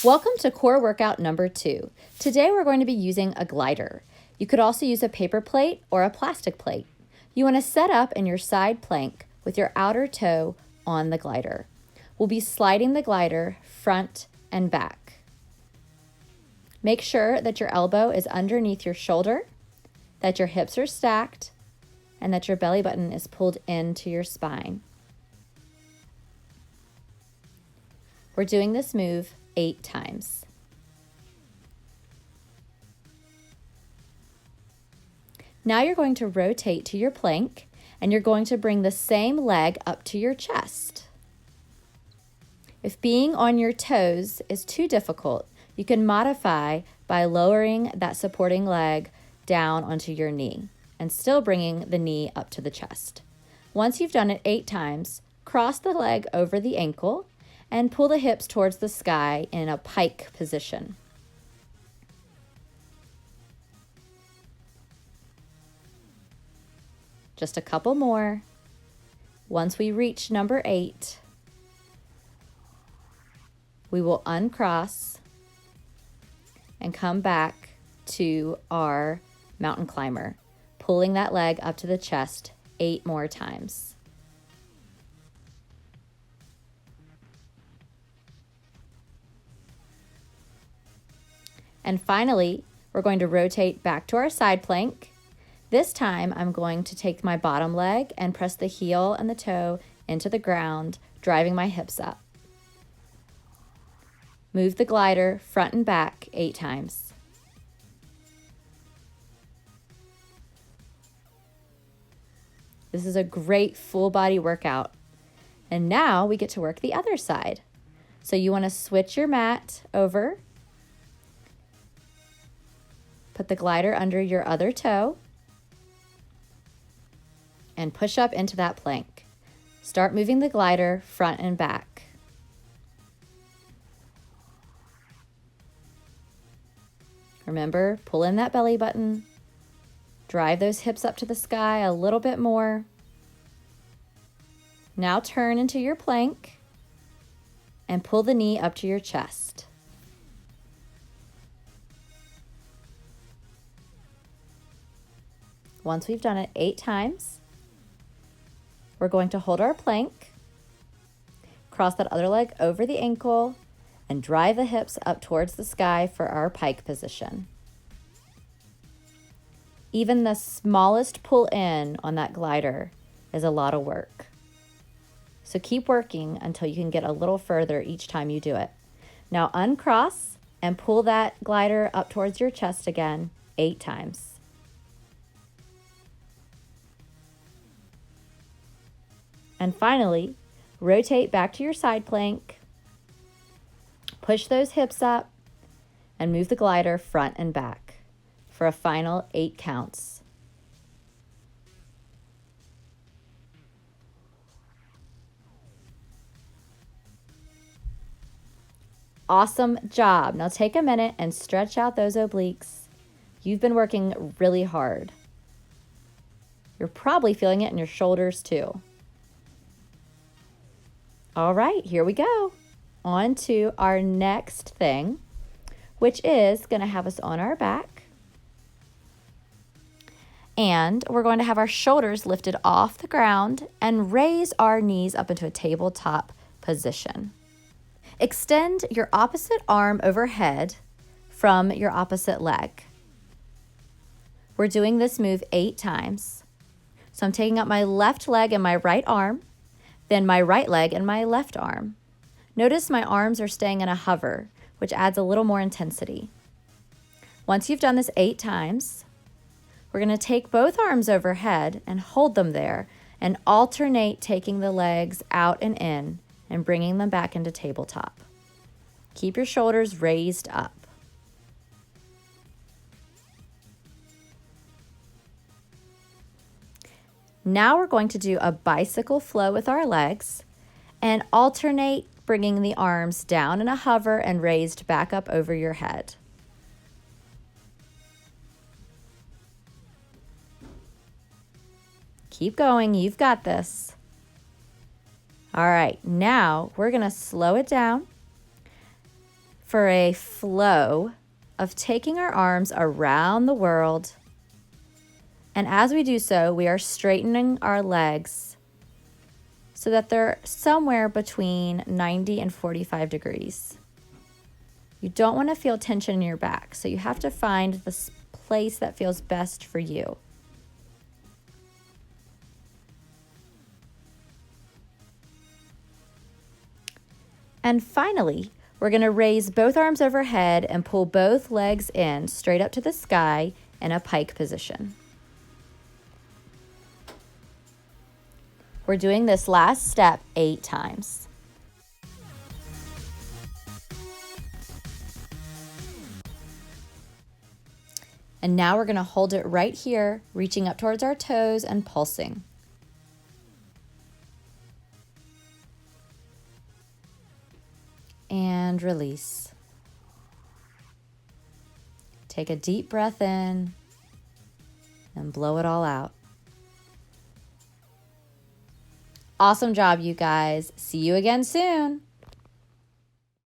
Welcome to core workout number 2. Today we're going to be using a glider. You could also use a paper plate or a plastic plate. You want to set up in your side plank with your outer toe on the glider. We'll be sliding the glider front and back. Make sure that your elbow is underneath your shoulder, that your hips are stacked, and that your belly button is pulled into your spine. We're doing this move 8 times. Now you're going to rotate to your plank and you're going to bring the same leg up to your chest. If being on your toes is too difficult, you can modify by lowering that supporting leg down onto your knee and still bringing the knee up to the chest. Once you've done it 8 times, cross the leg over the ankle and pull the hips towards the sky in a pike position. Just a couple more. Once we reach number 8, we will uncross and come back to our mountain climber, pulling that leg up to the chest 8 more times. And finally, we're going to rotate back to our side plank. This time, I'm going to take my bottom leg and press the heel and the toe into the ground, driving my hips up. Move the glider front and back 8 times. This is a great full body workout. And now we get to work the other side. So you want to switch your mat over. Put the glider under your other toe and push up into that plank. Start moving the glider front and back. Remember, pull in that belly button. Drive those hips up to the sky a little bit more. Now turn into your plank and pull the knee up to your chest. Once we've done it 8 times, we're going to hold our plank, cross that other leg over the ankle, and drive the hips up towards the sky for our pike position. Even the smallest pull in on that glider is a lot of work. So keep working until you can get a little further each time you do it. Now uncross and pull that glider up towards your chest again 8 times. And finally, rotate back to your side plank, push those hips up, and move the glider front and back for a final 8 counts. Awesome job. Now take a minute and stretch out those obliques. You've been working really hard. You're probably feeling it in your shoulders too. All right, here we go. On to our next thing, which is going to have us on our back. And we're going to have our shoulders lifted off the ground and raise our knees up into a tabletop position. Extend your opposite arm overhead from your opposite leg. We're doing this move 8 times. So I'm taking up my left leg and my right arm, then my right leg and my left arm. Notice my arms are staying in a hover, which adds a little more intensity. Once you've done this 8 times, we're going to take both arms overhead and hold them there and alternate taking the legs out and in and bringing them back into tabletop. Keep your shoulders raised up. Now we're going to do a bicycle flow with our legs and alternate bringing the arms down in a hover and raised back up over your head. Keep going, you've got this. All right, now we're gonna slow it down. for a flow of taking our arms around the world. And as we do so, we are straightening our legs so that they're somewhere between 90 and 45 degrees. You don't want to feel tension in your back, so you have to find the place that feels best for you. And finally, we're going to raise both arms overhead and pull both legs in straight up to the sky in a pike position. We're doing this last step 8 times. And now we're going to hold it right here, reaching up towards our toes and pulsing. And release. Take a deep breath in and blow it all out. Awesome job, you guys. See you again soon.